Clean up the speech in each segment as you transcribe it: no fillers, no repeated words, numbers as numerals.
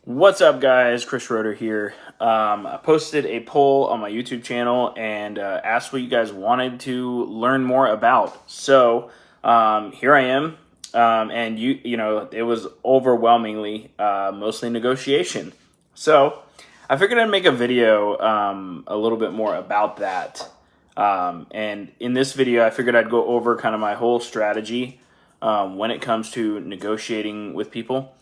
What's up, guys? Schroeder here. I posted a poll on my YouTube channel and asked what you guys wanted to learn more about. So here I am, and it was overwhelmingly mostly negotiation. So I figured I'd make a video a little bit more about that. And in this video, I figured I'd go over kind of my whole strategy when it comes to negotiating with people.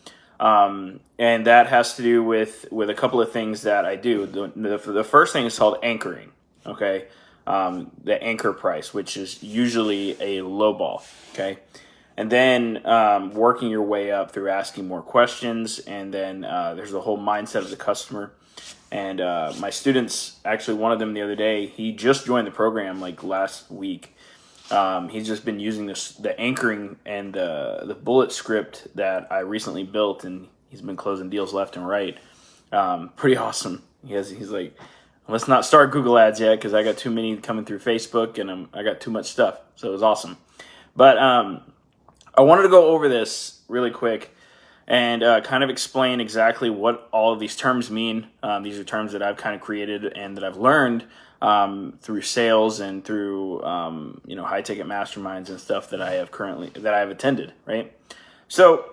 And that has to do with a couple of things that I do. The first thing is called anchoring, okay? The anchor price, which is usually a low ball, okay? And then working your way up through asking more questions, and then there's the whole mindset of the customer. And my students, actually one of them the other day, he just joined the program like last week. He's just been using the anchoring and the bullet script that I recently built, and he's been closing deals left and right. Pretty awesome. He's like, let's not start Google ads yet because I got too many coming through Facebook and I got too much stuff. So it was awesome. But I wanted to go over this really quick and kind of explain exactly what all of these terms mean. These are terms that I've kind of created and that I've learned through sales and through high ticket masterminds and stuff that I have attended, right? So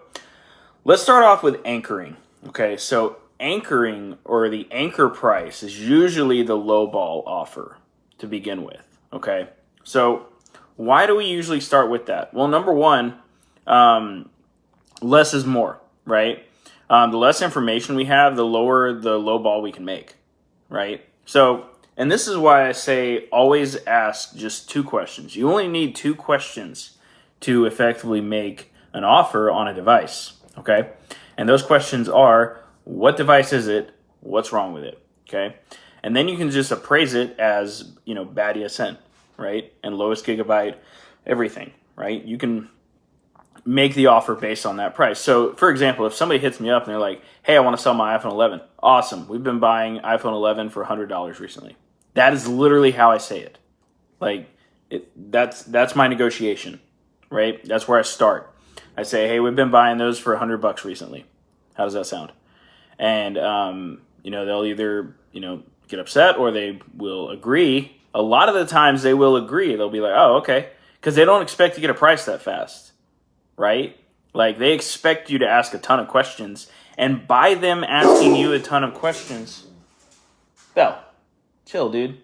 let's start off with anchoring. Okay, so anchoring, or the anchor price, is usually the low ball offer to begin with. Okay, so why do we usually start with that? Well, number one, less is more, right? The less information we have, the lower the low ball we can make, right? So, and this is why I say always ask just two questions. You only need two questions to effectively make an offer on a device, okay? And those questions are, what device is it? What's wrong with it, okay? And then you can just appraise it as, bad ESN, right? And lowest gigabyte, everything, right? You can make the offer based on that price. So, for example, if somebody hits me up and they're like, hey, I want to sell my iPhone 11. Awesome. We've been buying iPhone 11 for $100 recently. That is literally how I say it. That's my negotiation, right? That's where I start. I say, hey, we've been buying those for $100 recently. How does that sound? And, they'll either, get upset or they will agree. A lot of the times they will agree. They'll be like, oh, okay. Because they don't expect to get a price that fast, right? Like, they expect you to ask a ton of questions. And by them asking you a ton of questions, chill, dude.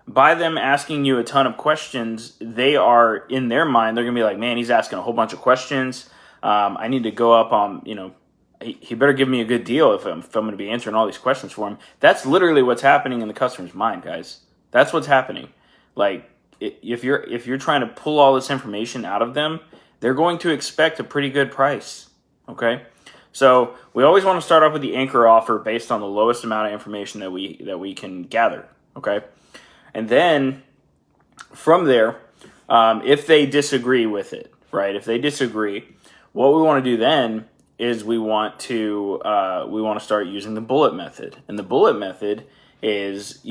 By them asking you a ton of questions, they are, in their mind, they're going to be like, man, he's asking a whole bunch of questions. I need to go up on, he better give me a good deal if I'm going to be answering all these questions for him. That's literally what's happening in the customer's mind, guys. That's what's happening. Like, if you're trying to pull all this information out of them, they're going to expect a pretty good price, okay? So we always want to start off with the anchor offer based on the lowest amount of information that we can gather, okay? And then from there, if they disagree with it, right? If they disagree, what we want to do then is we want to start using the bullet method. And the bullet method is,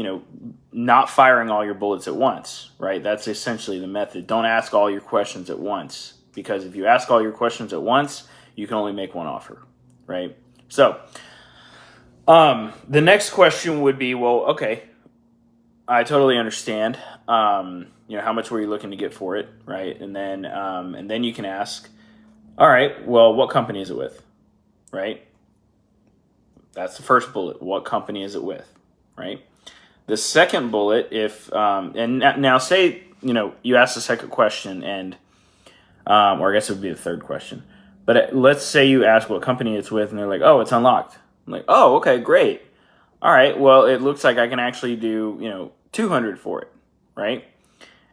not firing all your bullets at once, right? That's essentially the method. Don't ask all your questions at once, because if you ask all your questions at once, you can only make one offer, right? So the next question would be, well, okay, I totally understand. How much were you looking to get for it, right? And then you can ask, all right, well, what company is it with, right? That's the first bullet. What company is it with, right? The second bullet, now say, you ask the second question and, or I guess it would be the third question. But let's say you ask what company it's with and they're like, oh, it's unlocked. I'm like, oh, okay, great. All right, well, it looks like I can actually do, $200 for it, right?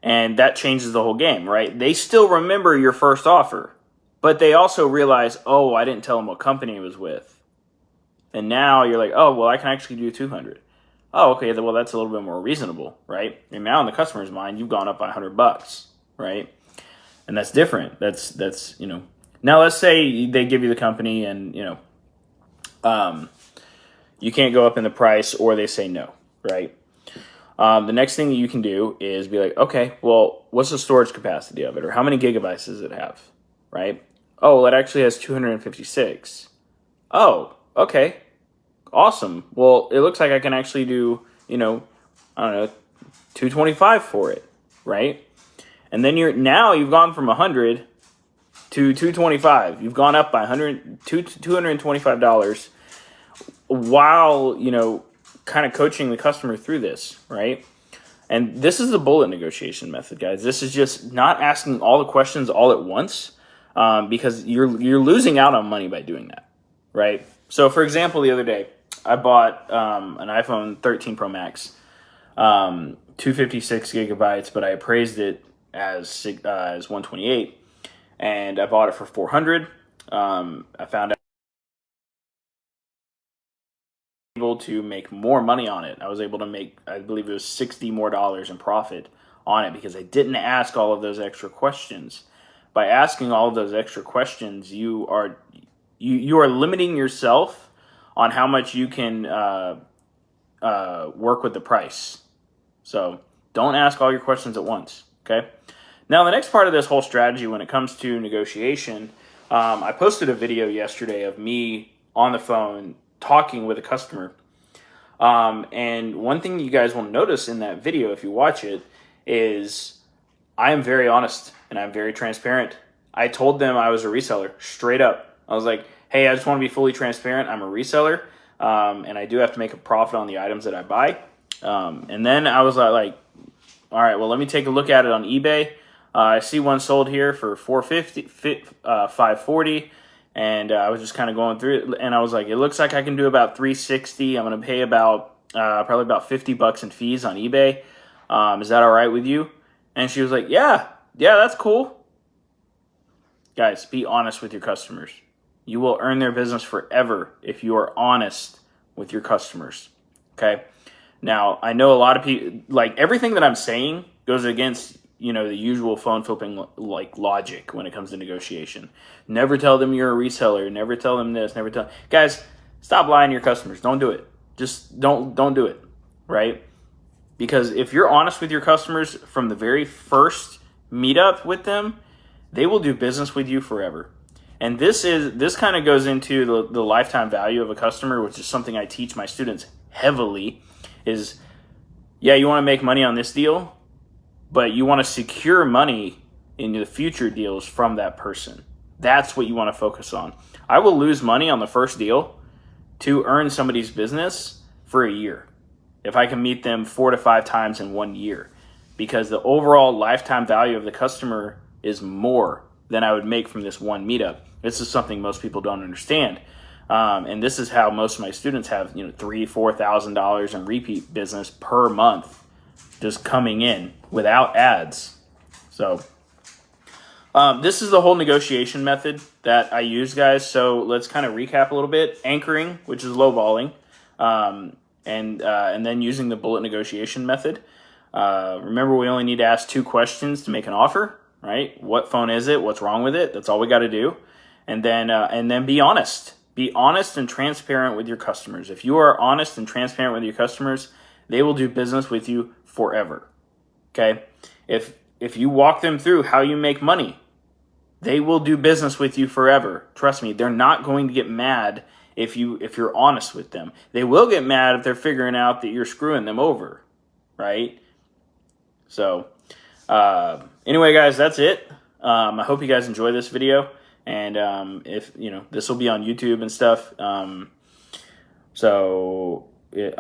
And that changes the whole game, right? They still remember your first offer, but they also realize, oh, I didn't tell them what company it was with. And now you're like, oh, well, I can actually do $200. Oh, okay, well, that's a little bit more reasonable, right? And now in the customer's mind, you've gone up by $100, right? And that's different. That's Now let's say they give you the company and, you can't go up in the price, or they say no, right? The next thing that you can do is be like, okay, well, what's the storage capacity of it? Or how many gigabytes does it have, right? Oh, well, it actually has 256. Oh, okay, awesome. Well, it looks like I can actually do, I don't know, 225 for it, right? And then you've gone from 100 to 225. You've gone up by $225 while, kind of coaching the customer through this, right? And this is the bullet negotiation method, guys. This is just not asking all the questions all at once, because you're losing out on money by doing that, right? So, for example, the other day, I bought an iPhone 13 Pro Max, 256 gigabytes, but I appraised it as 128, and I bought it for $400. I found out able to make more money on it. I was able to make, I believe it was $60 more in profit on it because I didn't ask all of those extra questions. By asking all of those extra questions, you are limiting yourself on how much you can work with the price. So don't ask all your questions at once, okay? Now, the next part of this whole strategy when it comes to negotiation, I posted a video yesterday of me on the phone talking with a customer. And one thing you guys will notice in that video, if you watch it, is I am very honest and I'm very transparent. I told them I was a reseller straight up. I was like, hey, I just want to be fully transparent. I'm a reseller, and I do have to make a profit on the items that I buy. And then I was like, all right, well, let me take a look at it on eBay. I see one sold here for $540. And I was just kind of going through it, and I was like, it looks like I can do about $360. I'm going to pay probably about $50 in fees on eBay. Is that all right with you? And she was like, yeah, that's cool. Guys, be honest with your customers. You will earn their business forever if you are honest with your customers. Okay? Now, I know a lot of people, like everything that I'm saying goes against the usual phone flipping like logic when it comes to negotiation. Never tell them you're a reseller. Never tell them this. Guys, stop lying to your customers. Don't do it. Just don't do it, right? Because if you're honest with your customers from the very first meetup with them, they will do business with you forever. And this kind of goes into the lifetime value of a customer, which is something I teach my students heavily. Is you want to make money on this deal, but you want to secure money in the future deals from that person. That's what you want to focus on. I will lose money on the first deal to earn somebody's business for a year if I can meet them 4 to 5 times in 1 year, because the overall lifetime value of the customer is more than I would make from this one meetup. This is something most people don't understand. And this is how most of my students have $3,000-$4,000 in repeat business per month just coming in without ads. So this is the whole negotiation method that I use, guys. So let's kind of recap a little bit. Anchoring, which is lowballing, and then using the bullet negotiation method. Remember, we only need to ask 2 questions to make an offer, right? What phone is it? What's wrong with it? That's all we got to do. And then be honest. Be honest and transparent with your customers. If you are honest and transparent with your customers, they will do business with you forever. Okay? If you walk them through how you make money, they will do business with you forever. Trust me, they're not going to get mad if you're honest with them. They will get mad if they're figuring out that you're screwing them over, right? So, anyway, guys, that's it. I hope you guys enjoy this video, and if this will be on YouTube and stuff. I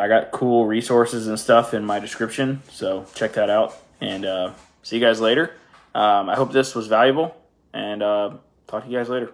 got cool resources and stuff in my description, so check that out. And see you guys later. I hope this was valuable, and talk to you guys later.